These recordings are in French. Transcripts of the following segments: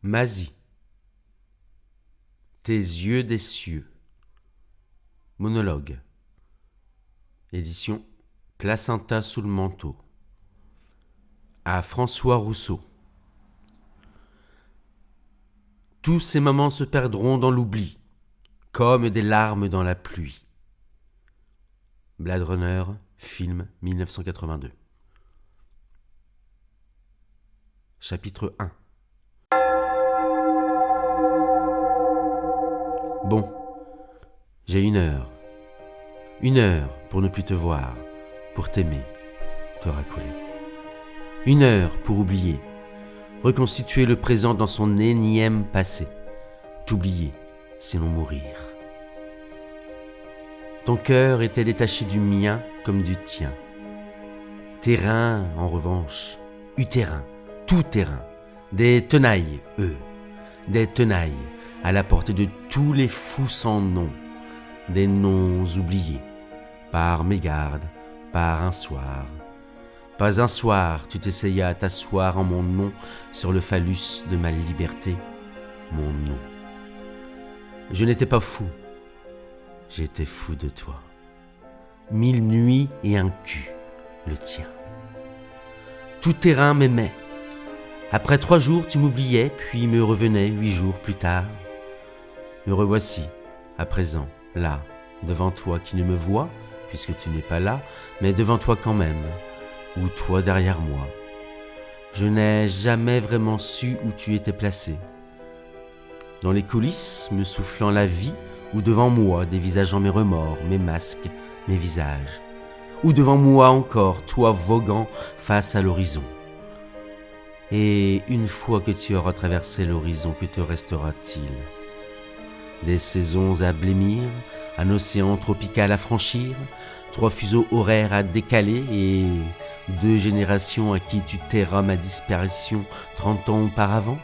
Masie, tes yeux des cieux. Monologue. Édition Placenta sous le manteau. À François Rousseau. Tous ces moments se perdront dans l'oubli, comme des larmes dans la pluie. Blade Runner, film 1982. Chapitre 1. Bon, j'ai 1 heure. 1 heure pour ne plus te voir, pour t'aimer, te racoler. 1 heure pour oublier, reconstituer le présent dans son énième passé, t'oublier, sinon mourir. Ton cœur était détaché du mien comme du tien. Tes reins, en revanche, utérin, tout terrain, des tenailles, des tenailles, à la portée de tous les fous sans nom, des noms oubliés, par mégarde, par un soir. Pas un soir, tu t'essayas à t'asseoir en mon nom sur le phallus de ma liberté, mon nom. Je n'étais pas fou, j'étais fou de toi. 1000 nuits et un cul, le tien. Tout terrain m'aimait. Après 3 jours, tu m'oubliais, puis me revenais 8 jours plus tard. Me revoici, à présent, là, devant toi qui ne me vois, puisque tu n'es pas là, mais devant toi quand même, ou toi derrière moi. Je n'ai jamais vraiment su où tu étais placé. Dans les coulisses, me soufflant la vie, ou devant moi, dévisageant mes remords, mes masques, mes visages. Ou devant moi encore, toi voguant face à l'horizon. Et une fois que tu auras traversé l'horizon, que te restera-t-il ? Des saisons à blêmir, un océan tropical à franchir, 3 fuseaux horaires à décaler et 2 générations à qui tu tairas ma disparition 30 ans auparavant.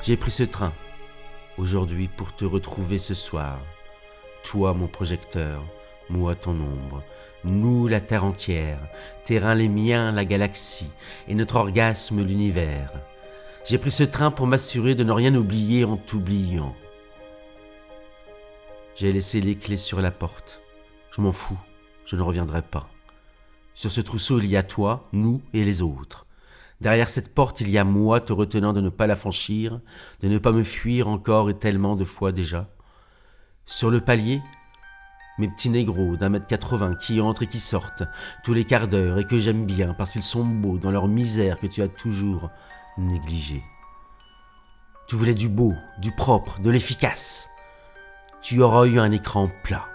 J'ai pris ce train, aujourd'hui pour te retrouver ce soir. Toi mon projecteur, moi ton ombre, nous la terre entière, tes reins les miens la galaxie, et notre orgasme l'univers. J'ai pris ce train pour m'assurer de ne rien oublier en t'oubliant. J'ai laissé les clés sur la porte. Je m'en fous, je ne reviendrai pas. Sur ce trousseau, il y a toi, nous et les autres. Derrière cette porte, il y a moi te retenant de ne pas la franchir, de ne pas me fuir encore et tellement de fois déjà. Sur le palier, mes petits négros d'1m80 qui entrent et qui sortent tous les quarts d'heure et que j'aime bien parce qu'ils sont beaux dans leur misère que tu as toujours négligé. Tu voulais du beau, du propre, de l'efficace. Tu auras eu un écran plat.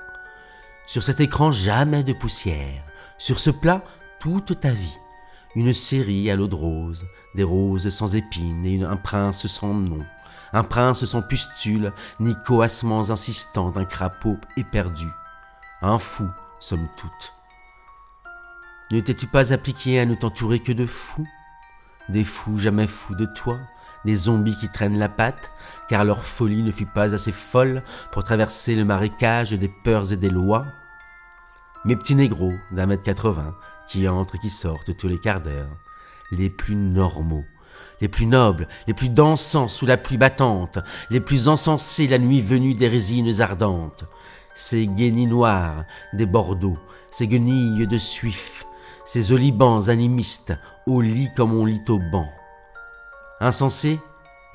Sur cet écran, jamais de poussière. Sur ce plat, toute ta vie. Une série à l'eau de rose, des roses sans épines et un prince sans nom. Un prince sans pustule, ni coassements insistants d'un crapaud éperdu. Un fou, somme toute. Ne t'es-tu pas appliqué à ne t'entourer que de fous ? Des fous jamais fous de toi, des zombies qui traînent la patte, car leur folie ne fut pas assez folle pour traverser le marécage des peurs et des lois. Mes petits négros d'1m80 qui entrent et qui sortent tous les quarts d'heure, les plus normaux, les plus nobles, les plus dansants sous la pluie battante, les plus encensés la nuit venue des résines ardentes, ces guenilles noires des Bordeaux, ces guenilles de Suif, ces olivans animistes, au lit comme on lit au banc. Insensé,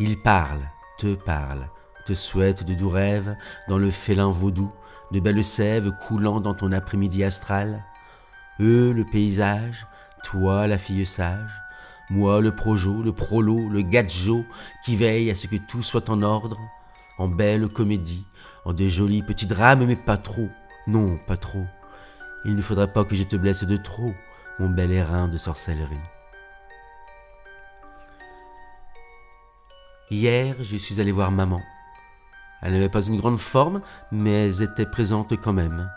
ils parlent, te souhaitent de doux rêves dans le félin vaudou, de belles sèves coulant dans ton après-midi astral. Eux, le paysage, toi, la fille sage, moi, le projo, le prolo, le gadjo, qui veille à ce que tout soit en ordre, en belle comédie, en de jolis petits drames, mais pas trop, non, pas trop. Il ne faudrait pas que je te blesse de trop, mon bel airain de sorcellerie. Hier, je suis allé voir maman. Elle n'avait pas une grande forme, mais elle était présente quand même.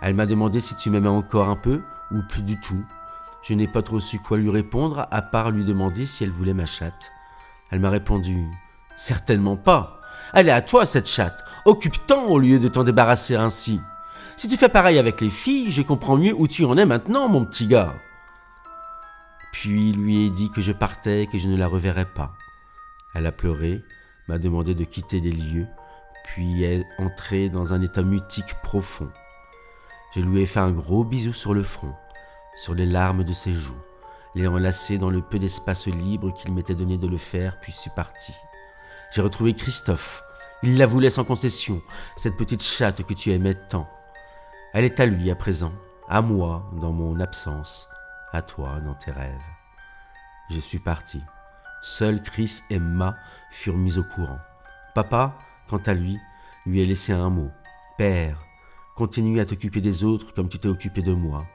Elle m'a demandé si tu m'aimais encore un peu ou plus du tout. Je n'ai pas trop su quoi lui répondre, à part lui demander si elle voulait ma chatte. Elle m'a répondu « Certainement pas. Elle est à toi cette chatte. Occupe-t'en au lieu de t'en débarrasser ainsi. Si tu fais pareil avec les filles, je comprends mieux où tu en es maintenant, mon petit gars. » puis lui ai dit que je partais et que je ne la reverrais pas. Elle a pleuré, m'a demandé de quitter les lieux, puis est entrée dans un état mutique profond. Je lui ai fait un gros bisou sur le front, sur les larmes de ses joues, les enlacé dans le peu d'espace libre qu'il m'était donné de le faire, puis suis parti. J'ai retrouvé Christophe. Il la voulait sans concession, cette petite chatte que tu aimais tant. Elle est à lui à présent, à moi dans mon absence, à toi dans tes rêves. Je suis parti. Seuls Chris et Ma furent mis au courant. Papa, quant à lui ai laissé un mot. Père, continue à t'occuper des autres comme tu t'es occupé de moi.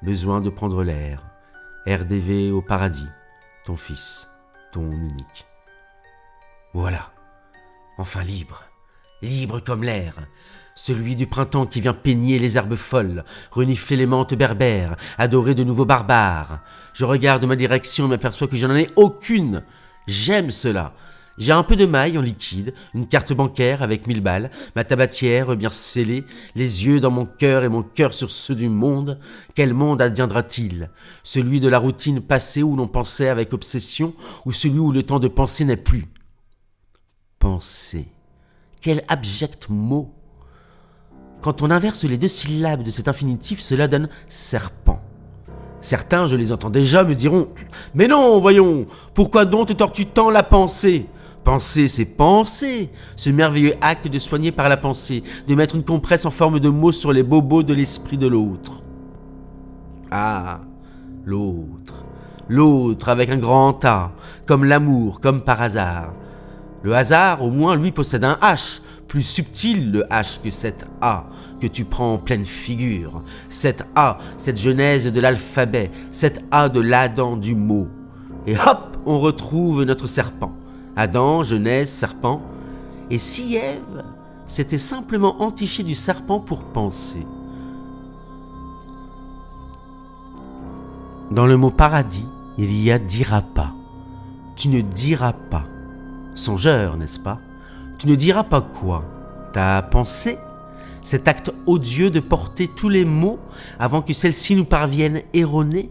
Besoin de prendre l'air. RDV au paradis. Ton fils, ton unique. Voilà. Enfin libre. Libre comme l'air. Celui du printemps qui vient peigner les herbes folles, renifler les menthes berbères, adorer de nouveaux barbares. Je regarde ma direction et m'aperçois que je n'en ai aucune. J'aime cela. J'ai un peu de maille en liquide, une carte bancaire avec 1000 balles, ma tabatière bien scellée, les yeux dans mon cœur et mon cœur sur ceux du monde. Quel monde adviendra-t-il? Celui de la routine passée où l'on pensait avec obsession, ou celui où le temps de penser n'est plus? Penser. Quel abject mot! Quand on inverse les 2 syllabes de cet infinitif, cela donne serpent. Certains, je les entends déjà, me diront « Mais non, voyons, pourquoi donc te tortues tant la pensée ?» Penser, c'est penser, ce merveilleux acte de soigner par la pensée, de mettre une compresse en forme de mot sur les bobos de l'esprit de l'autre. Ah, l'autre avec un grand A, comme l'amour, comme par hasard. Le hasard, au moins, lui possède un H, plus subtil le H que cette A que tu prends en pleine figure. Cette A, cette genèse de l'alphabet, cette A de l'Adam du mot. Et hop, on retrouve notre serpent. Adam, genèse, serpent. Et si Ève s'était simplement entichée du serpent pour penser? Dans le mot paradis, il y a dira pas. Tu ne diras pas. Songeur, n'est-ce pas? Tu ne diras pas quoi? Ta pensée? Cet acte odieux de porter tous les mots avant que celles-ci nous parviennent erronées?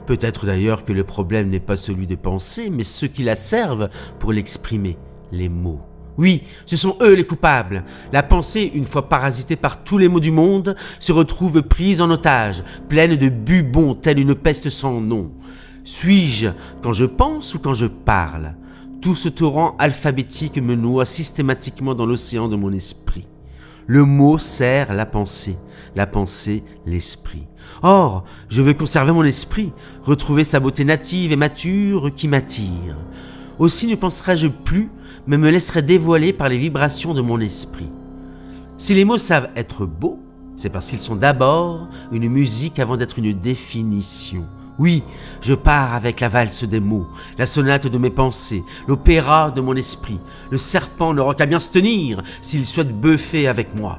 Peut-être d'ailleurs que le problème n'est pas celui de penser, mais ceux qui la servent pour l'exprimer, les mots. Oui, ce sont eux les coupables. La pensée, une fois parasitée par tous les mots du monde, se retrouve prise en otage, pleine de bubons, telle une peste sans nom. Suis-je quand je pense ou quand je parle? Tout ce torrent alphabétique me noie systématiquement dans l'océan de mon esprit. Le mot sert la pensée l'esprit. Or, je veux conserver mon esprit, retrouver sa beauté native et mature qui m'attire. Aussi ne penserai-je plus, mais me laisserai dévoiler par les vibrations de mon esprit. Si les mots savent être beaux, c'est parce qu'ils sont d'abord une musique avant d'être une définition. Oui, je pars avec la valse des mots, la sonate de mes pensées, l'opéra de mon esprit. Le serpent n'aura qu'à bien se tenir s'il souhaite buffer avec moi.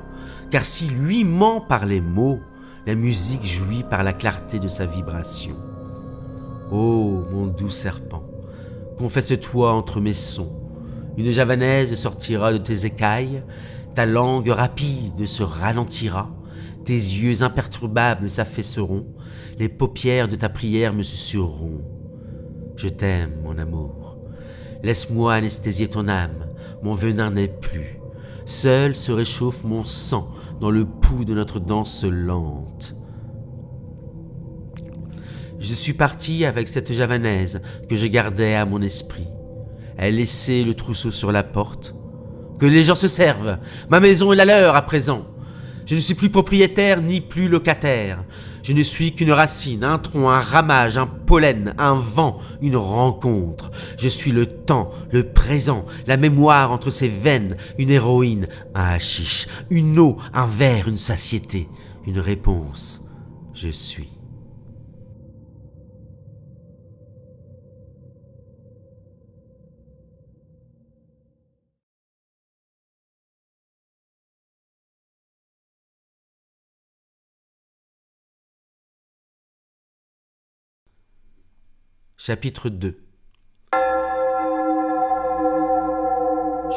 Car si lui ment par les mots, la musique jouit par la clarté de sa vibration. Ô mon doux serpent, confesse-toi entre mes sons. Une javanaise sortira de tes écailles, ta langue rapide se ralentira, tes yeux imperturbables s'affaisseront, les paupières de ta prière me susurreront. Je t'aime, mon amour. Laisse-moi anesthésier ton âme, mon venin n'est plus. Seul se réchauffe mon sang dans le pouls de notre danse lente. Je suis parti avec cette javanaise que je gardais à mon esprit. Elle laissait le trousseau sur la porte. Que les gens se servent, ma maison est la leur à présent. Je ne suis plus propriétaire ni plus locataire. Je ne suis qu'une racine, un tronc, un ramage, un pollen, un vent, une rencontre. Je suis le temps, le présent, la mémoire entre ses veines, une héroïne, un hashish, une eau, un verre, une satiété, une réponse. Je suis. Chapitre 2.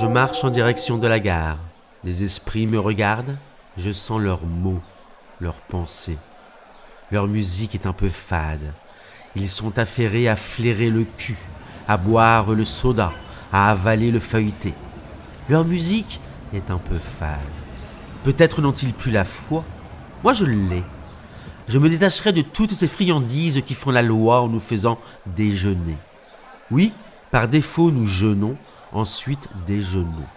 Je marche en direction de la gare. Des esprits me regardent. Je sens leurs mots, leurs pensées. Leur musique est un peu fade. Ils sont affairés à flairer le cul, à boire le soda, à avaler le feuilleté. Leur musique est un peu fade. Peut-être n'ont-ils plus la foi. Moi je l'ai. Je me détacherai de toutes ces friandises qui font la loi en nous faisant déjeuner. Oui, par défaut nous jeûnons, ensuite déjeunons.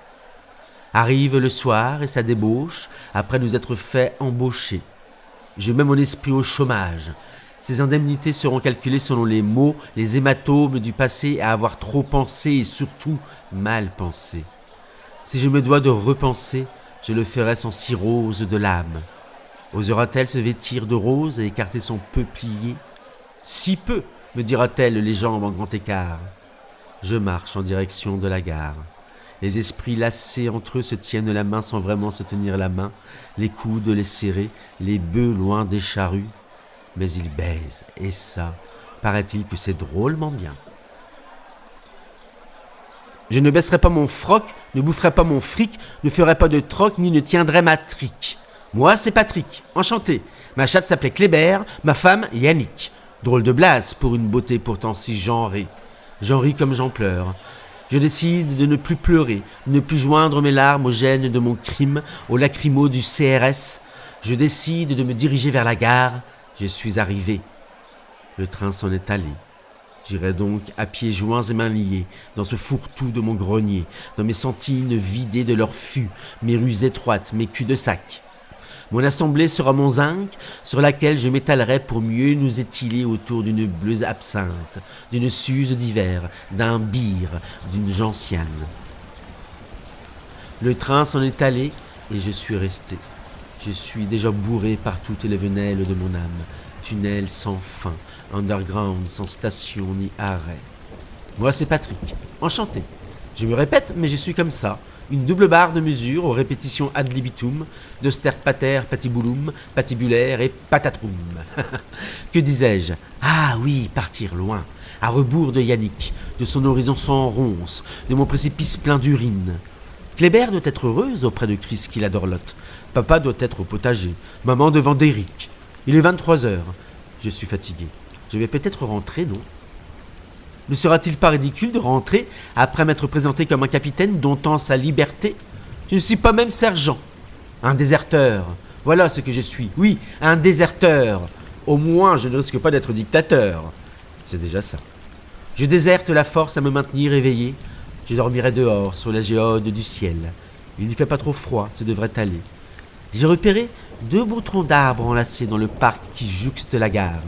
Arrive le soir et sa débauche, après nous être fait embaucher. Je mets mon esprit au chômage. Ces indemnités seront calculées selon les maux, les hématomes du passé à avoir trop pensé et surtout mal pensé. Si je me dois de repenser, je le ferai sans cirrhose de l'âme. Osera-t-elle se vêtir de rose et écarter son peuplier ? Si peu, me dira-t-elle les jambes en grand écart. Je marche en direction de la gare. Les esprits lassés entre eux se tiennent la main sans vraiment se tenir la main, les coudes les serrés, les bœufs loin des charrues. Mais ils baisent, et ça, paraît-il que c'est drôlement bien. Je ne baisserai pas mon froc, ne boufferai pas mon fric, ne ferai pas de troc, ni ne tiendrai ma trique. Moi, c'est Patrick, enchanté. Ma chatte s'appelait Kléber, ma femme, Yannick. Drôle de blase pour une beauté pourtant si genrée. J'en ris comme j'en pleure. Je décide de ne plus pleurer, de ne plus joindre mes larmes aux gènes de mon crime, aux lacrymaux du CRS. Je décide de me diriger vers la gare. Je suis arrivé. Le train s'en est allé. J'irai donc à pieds joints et mains liés, dans ce fourre-tout de mon grenier, dans mes sentines vidées de leur fût, mes rues étroites, mes culs de sac. Mon assemblée sera mon zinc, sur laquelle je m'étalerai pour mieux nous étiler autour d'une bleuse absinthe, d'une suze d'hiver, d'un bire, d'une gentiane. Le train s'en est allé et je suis resté. Je suis déjà bourré par toutes les venelles de mon âme, tunnel sans fin, underground sans station ni arrêt. Moi c'est Patrick, enchanté. Je me répète, mais je suis comme ça. Une double barre de mesure aux répétitions ad libitum, de ster pater patibulum, patibulaire et patatrum. Que disais-je ? Ah oui, partir loin, à rebours de Yannick, de son horizon sans ronce, de mon précipice plein d'urine. Kléber doit être heureuse auprès de Chris qui la dorlote. Papa doit être au potager, maman devant Derrick. Il est 23h. Je suis fatigué. Je vais peut-être rentrer, non ? Ne sera-t-il pas ridicule de rentrer après m'être présenté comme un capitaine domptant sa liberté ? Je ne suis pas même sergent. Un déserteur. Voilà ce que je suis. Oui, un déserteur. Au moins, je ne risque pas d'être dictateur. C'est déjà ça. Je déserte la force à me maintenir éveillé. Je dormirai dehors, sur la géode du ciel. Il n'y fait pas trop froid, ça devrait aller. J'ai repéré 2 beaux troncs d'arbres enlacés dans le parc qui jouxte la gare.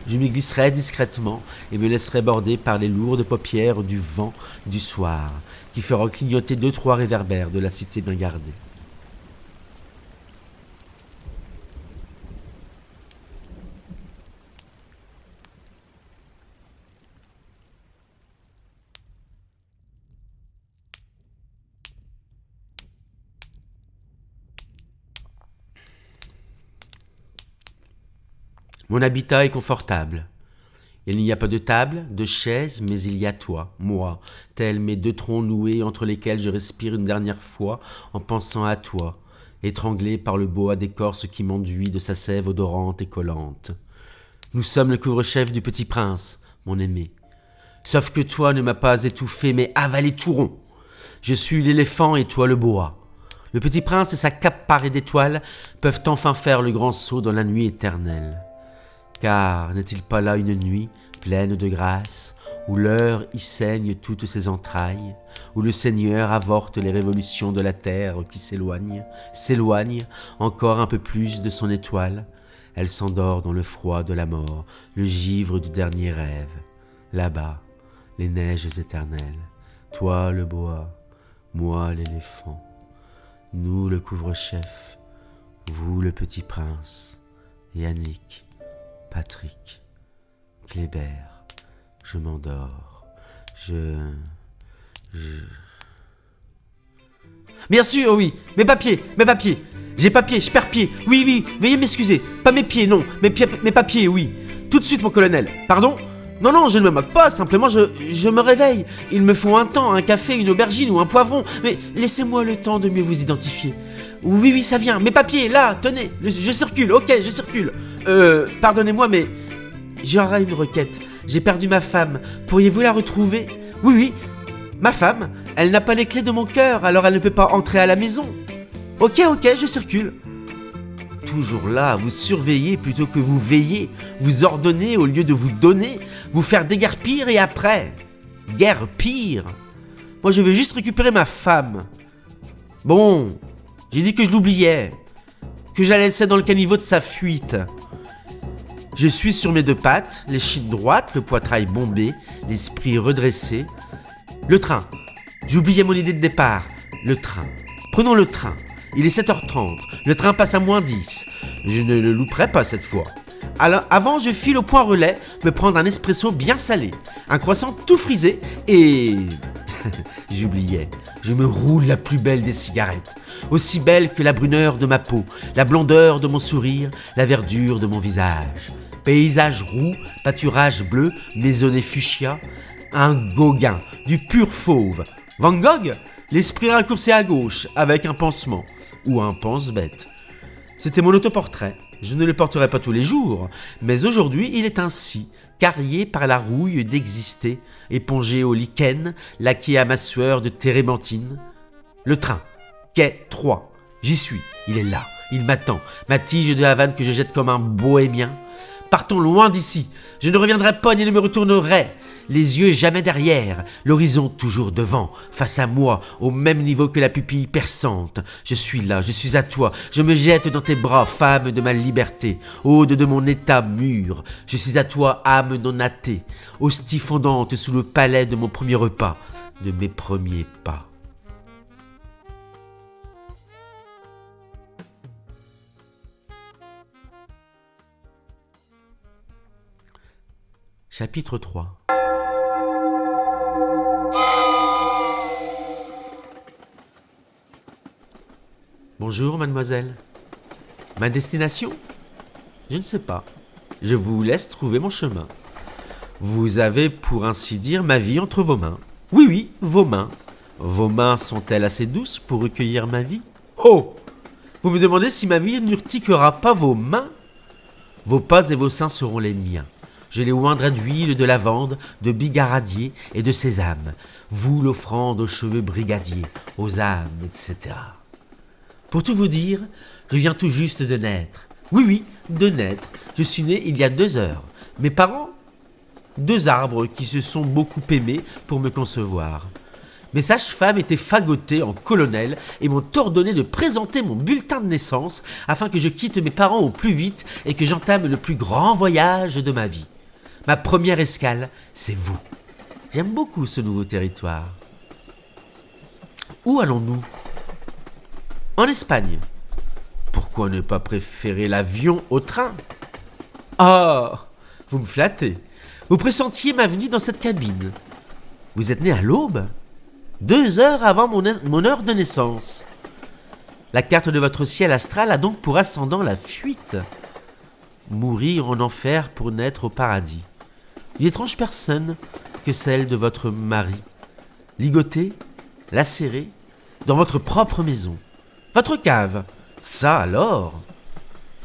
Je m'y glisserai discrètement et me laisserai border par les lourdes paupières du vent du soir, qui fera clignoter 2-3 réverbères de la cité bien gardée. Mon habitat est confortable. Il n'y a pas de table, de chaise, mais il y a toi, moi, tels mes 2 troncs noués entre lesquels je respire une dernière fois en pensant à toi, étranglé par le boa d'écorce qui m'enduit de sa sève odorante et collante. Nous sommes le couvre-chef du petit prince, mon aimé. Sauf que toi ne m'as pas étouffé, mais avalé tout rond. Je suis l'éléphant et toi le boa. Le petit prince et sa cape parée d'étoiles peuvent enfin faire le grand saut dans la nuit éternelle. Car n'est-il pas là une nuit pleine de grâce, où l'heure y saigne toutes ses entrailles, où le Seigneur avorte les révolutions de la terre qui s'éloigne encore un peu plus de son étoile. Elle s'endort dans le froid de la mort, le givre du dernier rêve. Là-bas, les neiges éternelles, toi le boa, moi l'éléphant, nous le couvre-chef, vous le petit prince, Yannick, Patrick, Kléber, je m'endors, je... Bien sûr, oui, mes papiers, j'ai papier, je perds pied, oui, veuillez m'excuser, pas mes pieds, non, mes papiers, oui, tout de suite mon colonel, pardon ? Non, je ne me moque pas, simplement je me réveille, il me faut un temps, un café, une aubergine ou un poivron, mais laissez-moi le temps de mieux vous identifier. Oui, ça vient, mes papiers, là, tenez, je circule, ok, je circule. Pardonnez-moi, mais j'aurais une requête. J'ai perdu ma femme. Pourriez-vous la retrouver ? Oui, ma femme. Elle n'a pas les clés de mon cœur, alors elle ne peut pas entrer à la maison. Ok, je circule. Toujours là, vous surveillez plutôt que vous veillez, vous ordonnez au lieu de vous donner, vous faire déguerpir et après, guerre pire. Moi je veux juste récupérer ma femme. Bon, j'ai dit que je l'oubliais, que je la laissais dans le caniveau de sa fuite. Je suis sur mes deux pattes, les chines droites, le poitrail bombé, l'esprit redressé. Le train. J'oubliais mon idée de départ. Le train. Prenons le train. Il est 7h30. Le train passe à -10. Je ne le louperai pas cette fois. Alors, avant, je file au point relais me prendre un espresso bien salé, un croissant tout frisé et... J'oubliais. Je me roule la plus belle des cigarettes. Aussi belle que la bruneur de ma peau, la blondeur de mon sourire, la verdure de mon visage. Paysage roux, pâturage bleu, maisonnée fuchsia, un Gauguin, du pur fauve. Van Gogh, l'esprit raccourci à gauche avec un pansement ou un pense-bête. C'était mon autoportrait. Je ne le porterai pas tous les jours, mais aujourd'hui il est ainsi, carrié par la rouille d'exister, épongé au lichen, laqué à ma sueur de térébenthine. Le train, quai 3, j'y suis, il est là, il m'attend, ma tige de Havane que je jette comme un bohémien. Partons loin d'ici, je ne reviendrai pas ni ne me retournerai. Les yeux jamais derrière, l'horizon toujours devant, face à moi, au même niveau que la pupille perçante. Je suis là, je suis à toi, je me jette dans tes bras, femme de ma liberté, ode de mon état mûr. Je suis à toi, âme non athée, hostie fondante sous le palais de mon premier repas, de mes premiers pas. Chapitre 3. Bonjour, mademoiselle. Ma destination ? Je ne sais pas. Je vous laisse trouver mon chemin. Vous avez, pour ainsi dire, ma vie entre vos mains. Oui, vos mains. Vos mains sont-elles assez douces pour recueillir ma vie ? Oh ! Vous me demandez si ma vie n'urtiquera pas vos mains ? Vos pas et vos seins seront les miens. Je les oindrai d'huile de lavande, de bigaradier et de sésame. Vous l'offrande aux cheveux brigadiers, aux âmes, etc. Pour tout vous dire, je viens tout juste de naître. Oui, de naître. Je suis né il y a 2 heures. Mes parents ? 2 arbres qui se sont beaucoup aimés pour me concevoir. Mes sages-femmes étaient fagotées en colonel et m'ont ordonné de présenter mon bulletin de naissance afin que je quitte mes parents au plus vite et que j'entame le plus grand voyage de ma vie. Ma première escale, c'est vous. J'aime beaucoup ce nouveau territoire. Où allons-nous ? En Espagne. Pourquoi ne pas préférer l'avion au train ? Oh, vous me flattez. Vous pressentiez ma venue dans cette cabine. Vous êtes né à l'aube ? 2 heures avant mon heure de naissance. La carte de votre ciel astral a donc pour ascendant la fuite. Mourir en enfer pour naître au paradis. Une étrange personne que celle de votre mari. Ligotée, lacérée, dans votre propre maison. Votre cave, ça alors.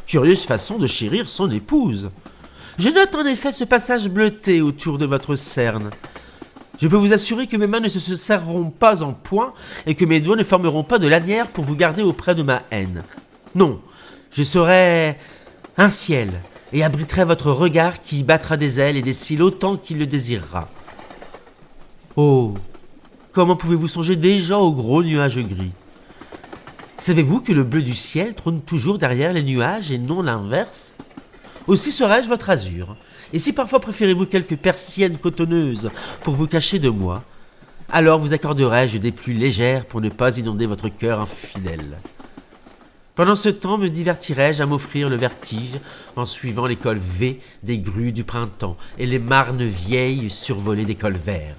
Curieuse façon de chérir son épouse. Je note en effet ce passage bleuté autour de votre cerne. Je peux vous assurer que mes mains ne se serreront pas en poing et que mes doigts ne formeront pas de lanière pour vous garder auprès de ma haine. Non, je serai un ciel et abriterai votre regard qui battra des ailes et des cils autant qu'il le désirera. Oh, comment pouvez-vous songer déjà aux gros nuages gris ? Savez-vous que le bleu du ciel trône toujours derrière les nuages et non l'inverse ? Aussi serai-je votre azur. Et si parfois préférez-vous quelques persiennes cotonneuses pour vous cacher de moi, alors vous accorderai-je des pluies légères pour ne pas inonder votre cœur infidèle. Pendant ce temps, me divertirai-je à m'offrir le vertige en suivant les cols V des grues du printemps et les marnes vieilles survolées des cols verts.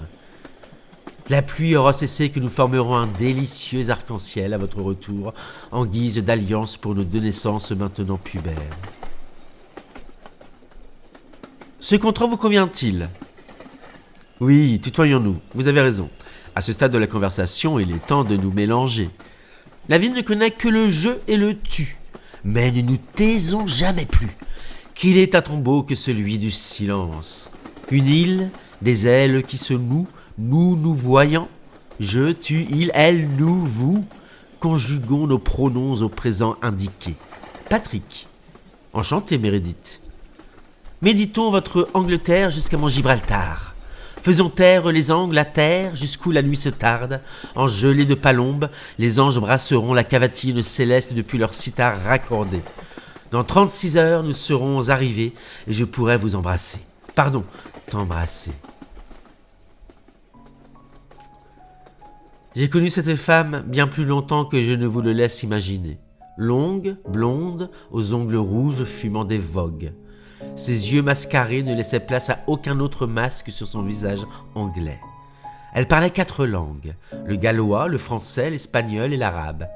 La pluie aura cessé que nous formerons un délicieux arc-en-ciel à votre retour en guise d'alliance pour nos 2 naissances maintenant pubères. Ce contrat vous convient-il ? Oui, tutoyons-nous, vous avez raison. À ce stade de la conversation, il est temps de nous mélanger. La vie ne connaît que le je et le tu, mais ne nous taisons jamais plus. qu'il est un tombeau que celui du silence. Une île, des ailes qui se nouent, nous voyant. Je, tu, il, elle, nous, vous. Conjuguons nos pronoms au présent indiqué. Patrick. Enchanté, Mérédith. Méditons votre Angleterre jusqu'à mon Gibraltar. Faisons taire les angles à terre jusqu'où la nuit se tarde. En gelée de palombe, les anges brasseront la cavatine céleste depuis leur cithare raccordée. Dans 36 heures, nous serons arrivés et je pourrai vous embrasser. Pardon, t'embrasser. J'ai connu cette femme bien plus longtemps que je ne vous le laisse imaginer. Longue, blonde, aux ongles rouges fumant des vogues. Ses yeux mascarés ne laissaient place à aucun autre masque sur son visage anglais. Elle parlait 4 langues, le gallois, le français, l'espagnol et l'arabe.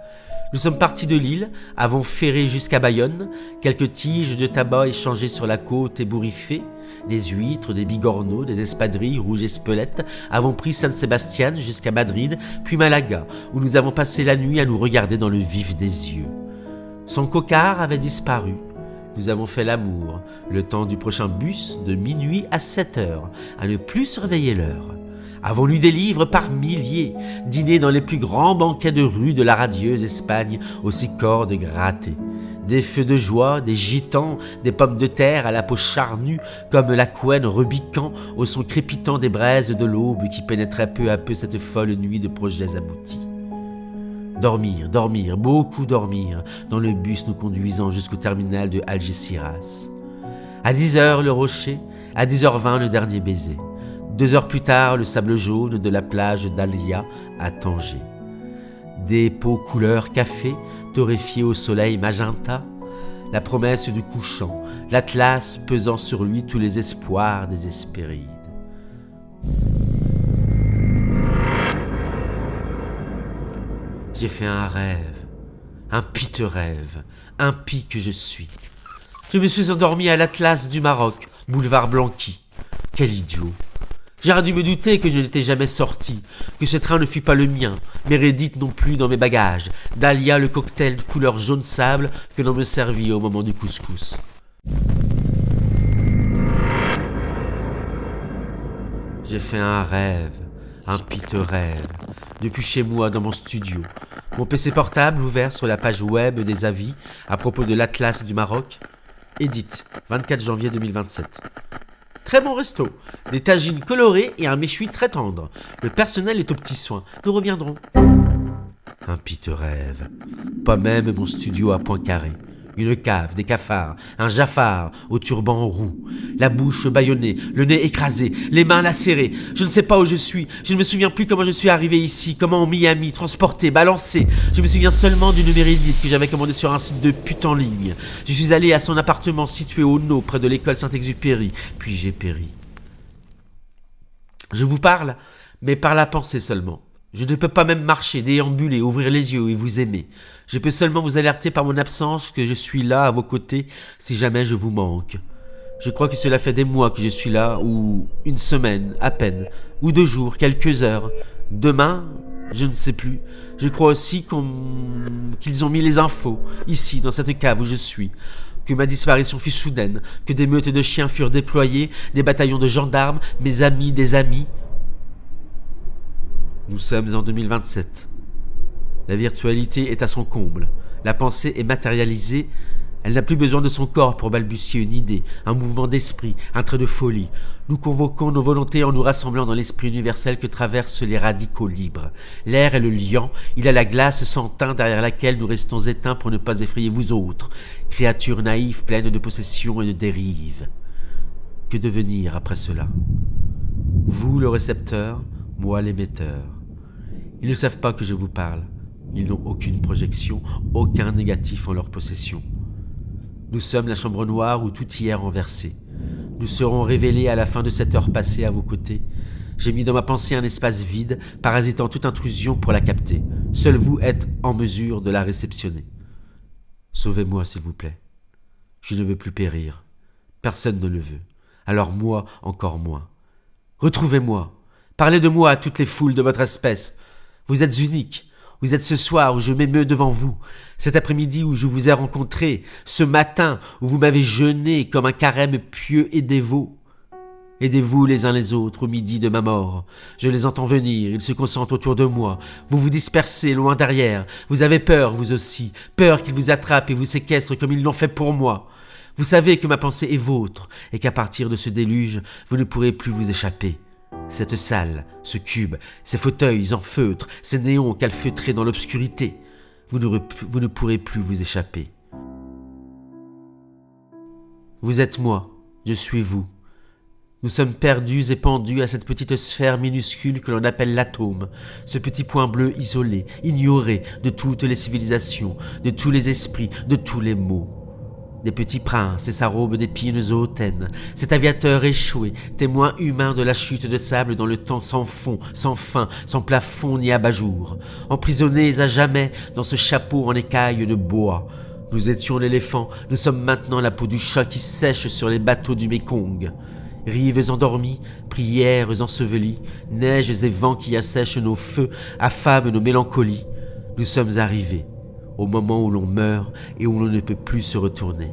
Nous sommes partis de l'île, avons ferré jusqu'à Bayonne, quelques tiges de tabac échangées sur la côte ébouriffée, des huîtres, des bigorneaux, des espadrilles rouges et spelettes, avons pris San Sebastian jusqu'à Madrid, puis Malaga, où nous avons passé la nuit à nous regarder dans le vif des yeux. Son cocard avait disparu. Nous avons fait l'amour, le temps du prochain bus, de minuit à 7 heures, à ne plus surveiller l'heure. Avons lu des livres par milliers, dîné dans les plus grands banquets de rue de la radieuse Espagne, aussi cordes grattées. Des feux de joie, des gitans, des pommes de terre à la peau charnue, comme la couenne rebiquant au son crépitant des braises de l'aube qui pénétrait peu à peu cette folle nuit de projets aboutis. Dormir, dormir, beaucoup dormir, dans le bus nous conduisant jusqu'au terminal de Algeciras. À 10h, le rocher, à 10h20, le dernier baiser. 2 heures plus tard, le sable jaune de la plage d'Alia à Tanger. Des peaux couleur café, torréfiées au soleil magenta, la promesse du couchant, l'Atlas pesant sur lui tous les espoirs des Hespérides. J'ai fait un rêve, un piteux rêve, impie que je suis. Je me suis endormi à l'Atlas du Maroc, boulevard Blanqui. Quel idiot! J'aurais dû me douter que je n'étais jamais sorti, que ce train ne fut pas le mien, Mérédith non plus dans mes bagages, Dahlia le cocktail de couleur jaune sable que l'on me servit au moment du couscous. J'ai fait un rêve, un piteux rêve, depuis chez moi dans mon studio, mon PC portable ouvert sur la page web des avis à propos de l'Atlas du Maroc. Edith, 24 janvier 2027. Très bon resto, des tagines colorées et un méchoui très tendre. Le personnel est aux petits soins. Nous reviendrons. Un piteux rêve. Pas même mon studio à Poincaré. Une cave, des cafards, un Jafar au turban roux, la bouche bâillonnée, le nez écrasé, les mains lacérées. Je ne sais pas où je suis. Je ne me souviens plus comment je suis arrivé ici, comment en Miami, transporté, balancé. Je me souviens seulement d'une Mérédith que j'avais commandée sur un site de pute en ligne. Je suis allé à son appartement situé au Nau, près de l'école Saint-Exupéry, puis j'ai péri. Je vous parle, mais par la pensée seulement. Je ne peux pas même marcher, déambuler, ouvrir les yeux et vous aimer. Je peux seulement vous alerter par mon absence que je suis là à vos côtés si jamais je vous manque. Je crois que cela fait des mois que je suis là, ou une semaine, à peine, ou 2 jours, quelques heures. Demain, je ne sais plus. Je crois aussi qu'ils ont mis les infos, ici, dans cette cave où je suis. Que ma disparition fut soudaine, que des meutes de chiens furent déployées, des bataillons de gendarmes, mes amis, des amis. Nous sommes en 2027. La virtualité est à son comble. La pensée est matérialisée. Elle n'a plus besoin de son corps pour balbutier une idée, un mouvement d'esprit, un trait de folie. Nous convoquons nos volontés en nous rassemblant dans l'esprit universel que traversent les radicaux libres. L'air est le liant, il a la glace sans teint derrière laquelle nous restons éteints pour ne pas effrayer vous autres, créatures naïves pleines de possessions et de dérives. Que devenir après cela? Vous le récepteur, moi l'émetteur. Ils ne savent pas que je vous parle. Ils n'ont aucune projection, aucun négatif en leur possession. Nous sommes la chambre noire où tout y est renversé. Nous serons révélés à la fin de cette heure passée à vos côtés. J'ai mis dans ma pensée un espace vide, parasitant toute intrusion pour la capter. Seul vous êtes en mesure de la réceptionner. Sauvez-moi, s'il vous plaît. Je ne veux plus périr. Personne ne le veut. Alors moi, encore moins. Retrouvez-moi. Parlez de moi à toutes les foules de votre espèce. Vous êtes uniques. Vous êtes ce soir où je m'émeus devant vous, cet après-midi où je vous ai rencontré, ce matin où vous m'avez jeûné comme un carême pieux et dévot. Aidez-vous les uns les autres au midi de ma mort. Je les entends venir, ils se concentrent autour de moi. Vous vous dispersez loin derrière. Vous avez peur, vous aussi. Peur qu'ils vous attrapent et vous séquestrent comme ils l'ont fait pour moi. Vous savez que ma pensée est vôtre et qu'à partir de ce déluge, vous ne pourrez plus vous échapper. Cette salle, ce cube, ces fauteuils en feutre, ces néons calfeutrés dans l'obscurité, vous ne pourrez plus vous échapper. Vous êtes moi, je suis vous. Nous sommes perdus et pendus à cette petite sphère minuscule que l'on appelle l'atome, ce petit point bleu isolé, ignoré de toutes les civilisations, de tous les esprits, de tous les mots. Des petits princes et sa robe d'épines hautaines, cet aviateur échoué, témoin humain de la chute de sable dans le temps sans fond, sans fin, sans plafond ni abat-jour, emprisonnés à jamais dans ce chapeau en écailles de bois. Nous étions l'éléphant, nous sommes maintenant la peau du chat qui sèche sur les bateaux du Mékong. Rives endormies, prières ensevelies, neiges et vents qui assèchent nos feux, affament nos mélancolies. Nous sommes arrivés au moment où l'on meurt et où l'on ne peut plus se retourner.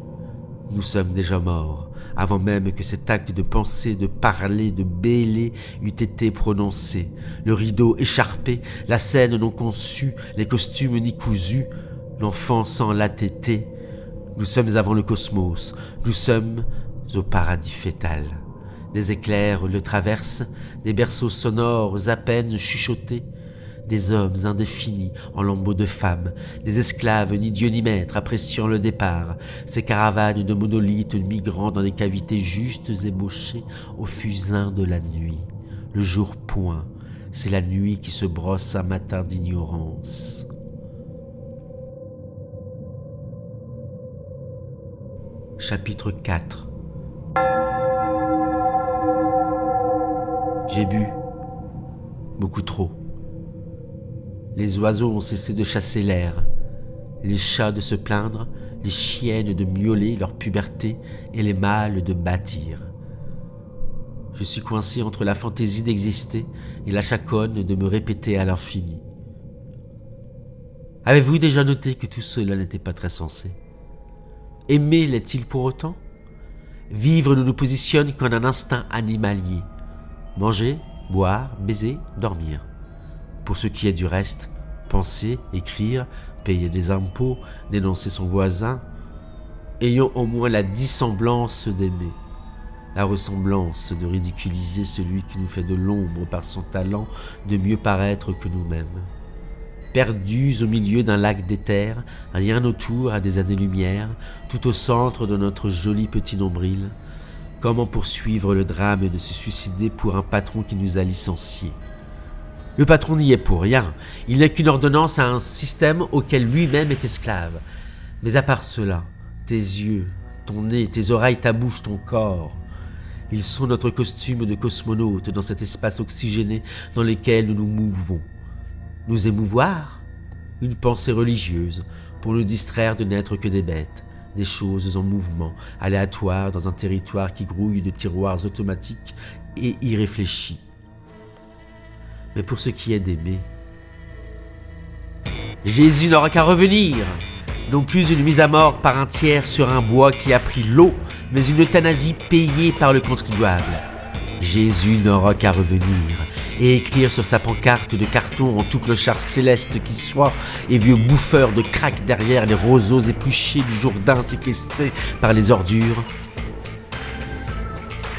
Nous sommes déjà morts, avant même que cet acte de penser, de parler, de bêler eût été prononcé. Le rideau écharpé, la scène non conçue, les costumes ni cousus, l'enfant sans la tétée. Nous sommes avant le cosmos, nous sommes au paradis fœtal. Des éclairs le traversent, des berceaux sonores à peine chuchotés, des hommes indéfinis en lambeaux de femmes, des esclaves ni dieu ni maître appréciant le départ, ces caravanes de monolithes migrant dans des cavités justes ébauchées au fusain de la nuit. Le jour point, c'est la nuit qui se brosse un matin d'ignorance. Chapitre 4. J'ai bu, beaucoup trop. Les oiseaux ont cessé de chasser l'air, les chats de se plaindre, les chiennes de miauler leur puberté et les mâles de bâtir. Je suis coincé entre la fantaisie d'exister et la chaconne de me répéter à l'infini. Avez-vous déjà noté que tout cela n'était pas très sensé? Aimer l'est-il pour autant? Vivre ne nous positionne qu'en un instinct animalier. Manger, boire, baiser, dormir. Pour ce qui est du reste, penser, écrire, payer des impôts, dénoncer son voisin, ayons au moins la dissemblance d'aimer, la ressemblance de ridiculiser celui qui nous fait de l'ombre par son talent de mieux paraître que nous-mêmes. Perdus au milieu d'un lac d'éther, rien autour à des années-lumière, tout au centre de notre joli petit nombril, comment poursuivre le drame de se suicider pour un patron qui nous a licenciés? Le patron n'y est pour rien, il n'est qu'une ordonnance à un système auquel lui-même est esclave. Mais à part cela, tes yeux, ton nez, tes oreilles, ta bouche, ton corps, ils sont notre costume de cosmonaute dans cet espace oxygéné dans lequel nous nous mouvons. Nous émouvoir? Une pensée religieuse pour nous distraire de n'être que des bêtes, des choses en mouvement, aléatoires dans un territoire qui grouille de tiroirs automatiques et irréfléchis. Mais pour ce qui est d'aimer, Jésus n'aura qu'à revenir, non plus une mise à mort par un tiers sur un bois qui a pris l'eau, mais une euthanasie payée par le contribuable. Jésus n'aura qu'à revenir et écrire sur sa pancarte de carton en tout clochard céleste qui soit et vieux bouffeur de crack derrière les roseaux épluchés du Jourdain séquestrés par les ordures.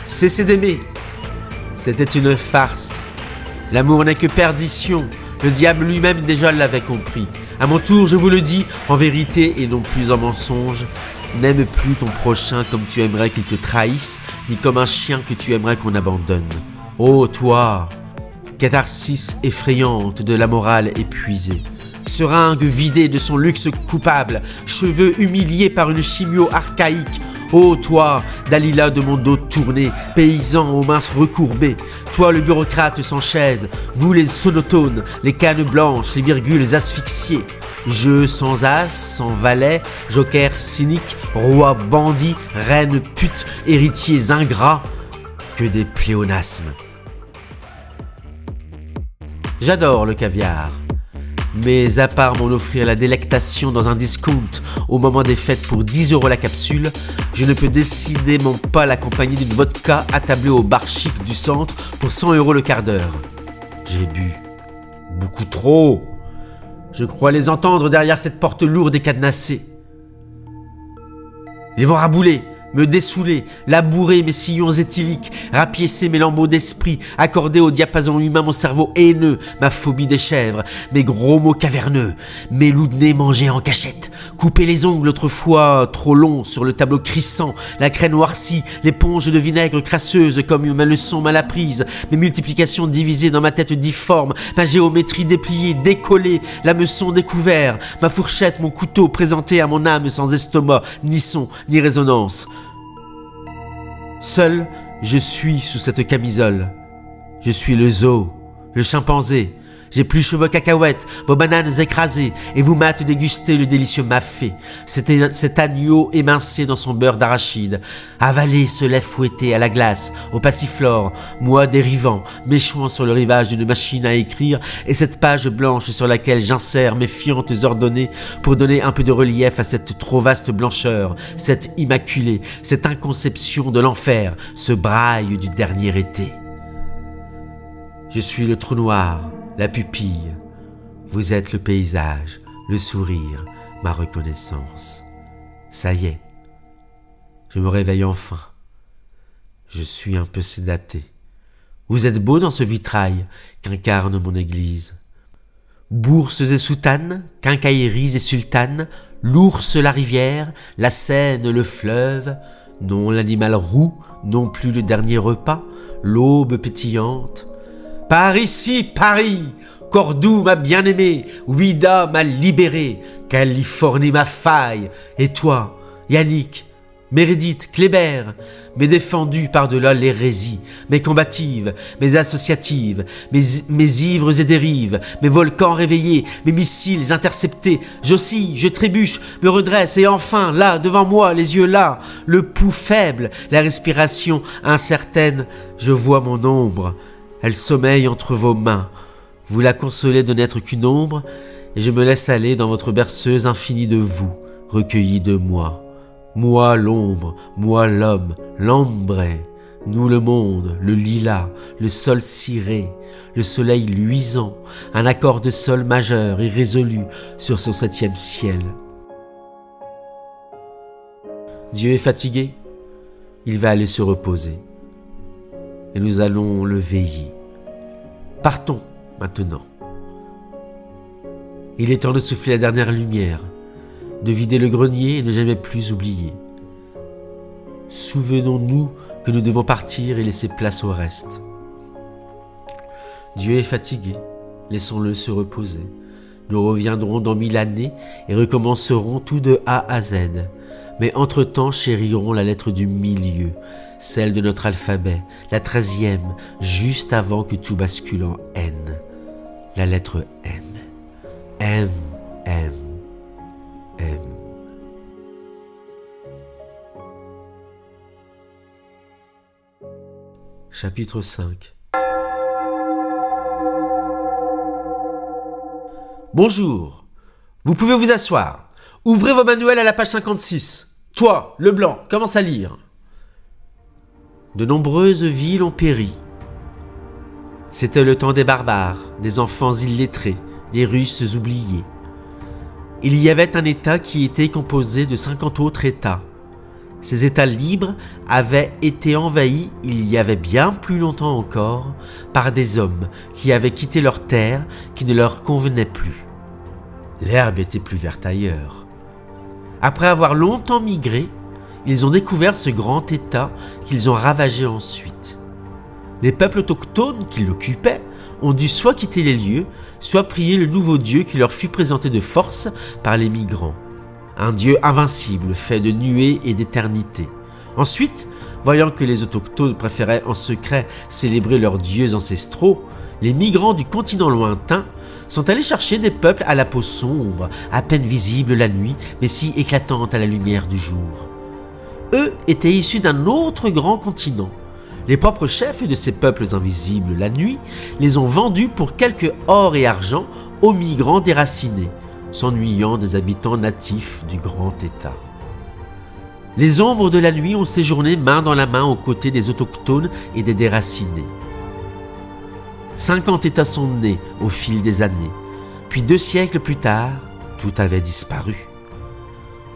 Cessez d'aimer, c'était une farce. L'amour n'est que perdition, le diable lui-même déjà l'avait compris. À mon tour, je vous le dis, en vérité et non plus en mensonge, n'aime plus ton prochain comme tu aimerais qu'il te trahisse, ni comme un chien que tu aimerais qu'on abandonne. Ô toi, catharsis effrayante de la morale épuisée, seringue vidée de son luxe coupable, cheveux humiliés par une chimio archaïque. Ô toi, Dalila de mon dos tourné, paysan aux mains recourbées, toi le bureaucrate sans chaise, vous les sonotones, les cannes blanches, les virgules asphyxiées, jeu sans as, sans valet, joker cynique, roi bandit, reine pute, héritiers ingrats, que des pléonasmes. J'adore le caviar. Mais à part m'en offrir la délectation dans un discount au moment des fêtes pour 10 € la capsule, je ne peux décidément pas l'accompagner d'une vodka attablée au bar chic du centre pour 100 € le quart d'heure. J'ai bu. Beaucoup trop. Je crois les entendre derrière cette porte lourde et cadenassée. Ils vont rabouler, me dessouler, labourer mes sillons éthyliques, rapiécer mes lambeaux d'esprit, accorder au diapason humain mon cerveau haineux, ma phobie des chèvres, mes gros mots caverneux, mes loups de nez mangés en cachette, couper les ongles autrefois trop longs sur le tableau crissant, la craie noircie, l'éponge de vinaigre crasseuse comme ma leçon mal apprise, mes multiplications divisées dans ma tête difforme, ma géométrie dépliée, décollée, l'hameçon découvert, ma fourchette, mon couteau présenté à mon âme sans estomac, ni son, ni résonance. Seul, je suis sous cette camisole. Je suis le zoo, le chimpanzé. J'épluche vos cacahuètes, vos bananes écrasées, et vous mate déguster le délicieux mafé, cet agneau émincé dans son beurre d'arachide. Avaler ce lait fouetté à la glace, au passiflore, moi dérivant, m'échouant sur le rivage d'une machine à écrire, et cette page blanche sur laquelle j'insère mes fientes ordonnées pour donner un peu de relief à cette trop vaste blancheur, cette immaculée, cette inconception de l'enfer, ce braille du dernier été. Je suis le trou noir, la pupille, vous êtes le paysage, le sourire, ma reconnaissance. Ça y est, je me réveille enfin. Je suis un peu sédaté. Vous êtes beau dans ce vitrail qu'incarne mon église. Bourses et soutanes, quincailleries et sultanes, l'ours, la rivière, la Seine, le fleuve, non l'animal roux, non plus le dernier repas, l'aube pétillante. Par ici, Paris, Cordoue m'a bien-aimé, Ouida m'a libéré, Californie m'a faille, et toi, Yannick, Meredith, Kléber, mes défendus par-delà l'hérésie, mes combatives, mes associatives, mes ivres et dérives, mes volcans réveillés, mes missiles interceptés, j'oscille, je trébuche, me redresse, et enfin, là, devant moi, les yeux là, le pouls faible, la respiration incertaine, je vois mon ombre. Elle sommeille entre vos mains. Vous la consolez de n'être qu'une ombre, et je me laisse aller dans votre berceuse infinie de vous, recueillie de moi. Moi l'ombre, moi l'homme, l'ambré, nous le monde, le lilas, le sol ciré, le soleil luisant, un accord de sol majeur irrésolu sur son 7e ciel. Dieu est fatigué, il va aller se reposer. Et nous allons le veiller. Partons maintenant. Il est temps de souffler la dernière lumière, de vider le grenier et ne jamais plus oublier. Souvenons-nous que nous devons partir et laisser place au reste. Dieu est fatigué, laissons-le se reposer. Nous reviendrons dans 1000 années et recommencerons tout de A à Z. Mais entre-temps chérirons la lettre du milieu, celle de notre alphabet, la 13e, juste avant que tout bascule en N. La lettre M. M, M, M. Chapitre 5. Bonjour, vous pouvez vous asseoir. Ouvrez vos manuels à la page 56. Toi, le blanc, commence à lire. De nombreuses villes ont péri. C'était le temps des barbares, des enfants illettrés, des Russes oubliés. Il y avait un État qui était composé de 50 autres États. Ces États libres avaient été envahis il y avait bien plus longtemps encore par des hommes qui avaient quitté leur terre qui ne leur convenait plus. L'herbe était plus verte ailleurs. Après avoir longtemps migré, ils ont découvert ce grand État qu'ils ont ravagé ensuite. Les peuples autochtones qui l'occupaient ont dû soit quitter les lieux, soit prier le nouveau Dieu qui leur fut présenté de force par les migrants. Un Dieu invincible, fait de nuées et d'éternité. Ensuite, voyant que les autochtones préféraient en secret célébrer leurs dieux ancestraux, les migrants du continent lointain sont allés chercher des peuples à la peau sombre, à peine visibles la nuit, mais si éclatantes à la lumière du jour. Eux étaient issus d'un autre grand continent, Les propres chefs de ces peuples invisibles la nuit les ont vendus pour quelques or et argent aux migrants déracinés, s'ennuyant des habitants natifs du grand État. Les ombres de la nuit ont séjourné main dans la main aux côtés des autochtones et des déracinés. 50 États sont nés au fil des années, puis 2 siècles plus tard, tout avait disparu.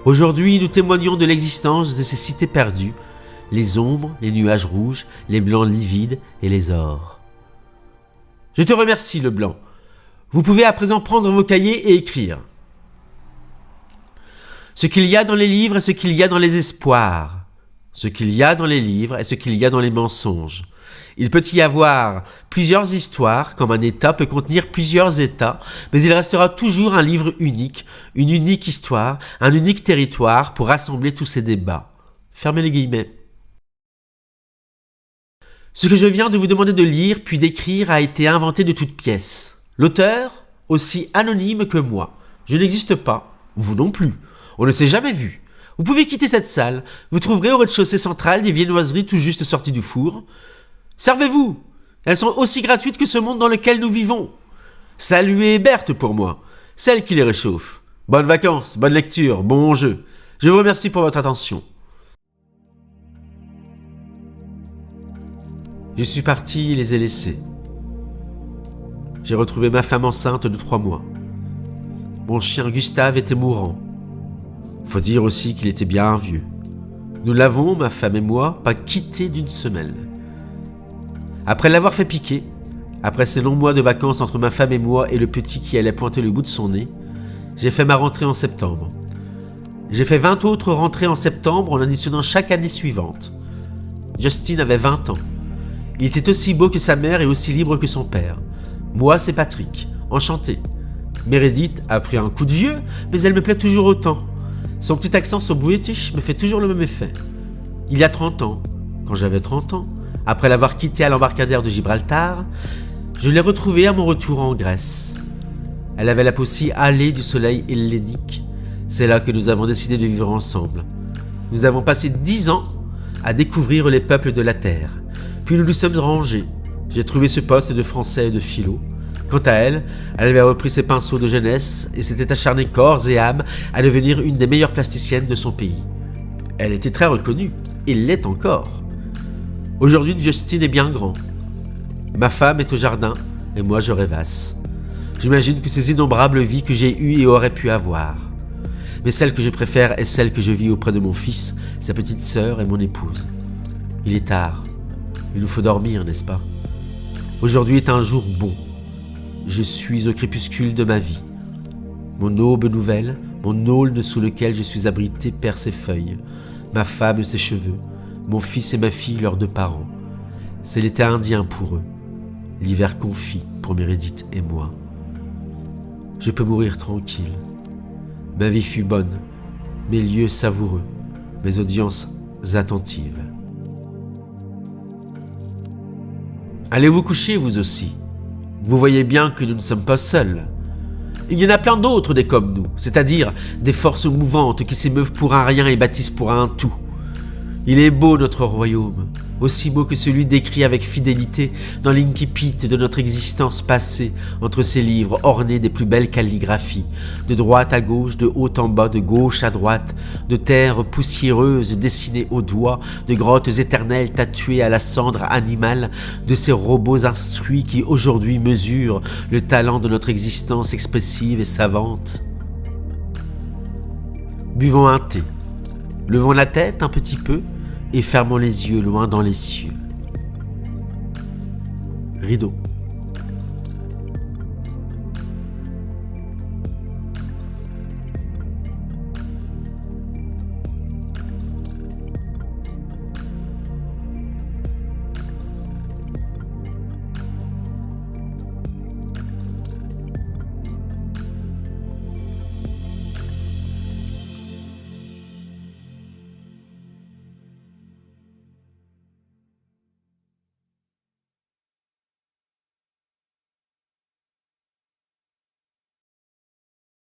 Aujourd'hui, nous témoignons de l'existence de ces cités perdues, les ombres, les nuages rouges, les blancs livides et les ors. Je te remercie, le blanc. Vous pouvez à présent prendre vos cahiers et écrire. Ce qu'il y a dans les livres est ce qu'il y a dans les espoirs. Ce qu'il y a dans les livres est ce qu'il y a dans les mensonges. Il peut y avoir plusieurs histoires, comme un État peut contenir plusieurs États, mais il restera toujours un livre unique, une unique histoire, un unique territoire pour rassembler tous ces débats. Fermez les guillemets. Ce que je viens de vous demander de lire puis d'écrire a été inventé de toutes pièces. L'auteur, aussi anonyme que moi. Je n'existe pas, vous non plus. On ne s'est jamais vu. Vous pouvez quitter cette salle. Vous trouverez au rez-de-chaussée central des viennoiseries tout juste sorties du four. Servez-vous. Elles sont aussi gratuites que ce monde dans lequel nous vivons. Saluez Berthe pour moi, celle qui les réchauffe. Bonnes vacances, bonne lecture, bon jeu. Je vous remercie pour votre attention. Je suis parti et les ai laissés. J'ai retrouvé ma femme enceinte de 3 mois. Mon chien Gustave était mourant. Faut dire aussi qu'il était bien vieux. Nous l'avons, ma femme et moi, pas quitté d'une semelle. Après l'avoir fait piquer, après ces longs mois de vacances entre ma femme et moi et le petit qui allait pointer le bout de son nez, j'ai fait ma rentrée en septembre. J'ai fait 20 autres rentrées en septembre en additionnant chaque année suivante. Justin avait 20 ans. Il était aussi beau que sa mère et aussi libre que son père. Moi, c'est Patrick, enchanté. Meredith a pris un coup de vieux, mais elle me plaît toujours autant. Son petit accent so british me fait toujours le même effet. Il y a 30 ans, quand j'avais 30 ans, après l'avoir quittée à l'embarcadère de Gibraltar, je l'ai retrouvée à mon retour en Grèce. Elle avait la peau si hâlée du soleil hellénique. C'est là que nous avons décidé de vivre ensemble. Nous avons passé 10 ans à découvrir les peuples de la terre. Puis nous nous sommes rangés. J'ai trouvé ce poste de français et de philo. Quant à elle, elle avait repris ses pinceaux de jeunesse et s'était acharnée corps et âme à devenir une des meilleures plasticiennes de son pays. Elle était très reconnue, et l'est encore. Aujourd'hui, Justin est bien grand. Ma femme est au jardin, et moi je rêvasse. J'imagine que ces innombrables vies que j'ai eues et aurais pu avoir. Mais celle que je préfère est celle que je vis auprès de mon fils, sa petite sœur et mon épouse. Il est tard. Il nous faut dormir, n'est-ce pas? Aujourd'hui est un jour bon. Je suis au crépuscule de ma vie. Mon aube nouvelle, mon aulne sous lequel je suis abrité perd ses feuilles, ma femme ses cheveux, mon fils et ma fille leurs 2 parents. C'est l'été indien pour eux, l'hiver confit pour Meredith et moi. Je peux mourir tranquille. Ma vie fut bonne, mes lieux savoureux, mes audiences attentives. Allez vous coucher vous aussi. Vous voyez bien que nous ne sommes pas seuls. Il y en a plein d'autres des comme nous, c'est-à-dire des forces mouvantes qui s'émeuvent pour un rien et bâtissent pour un tout. Il est beau notre royaume, aussi beau que celui décrit avec fidélité dans l'incipit de notre existence passée entre ces livres ornés des plus belles calligraphies, de droite à gauche, de haut en bas, de gauche à droite, de terres poussiéreuses dessinées au doigt, de grottes éternelles tatouées à la cendre animale, de ces robots instruits qui aujourd'hui mesurent le talent de notre existence expressive et savante. Buvons un thé, levons la tête un petit peu, et fermons les yeux loin dans les cieux. Rideau.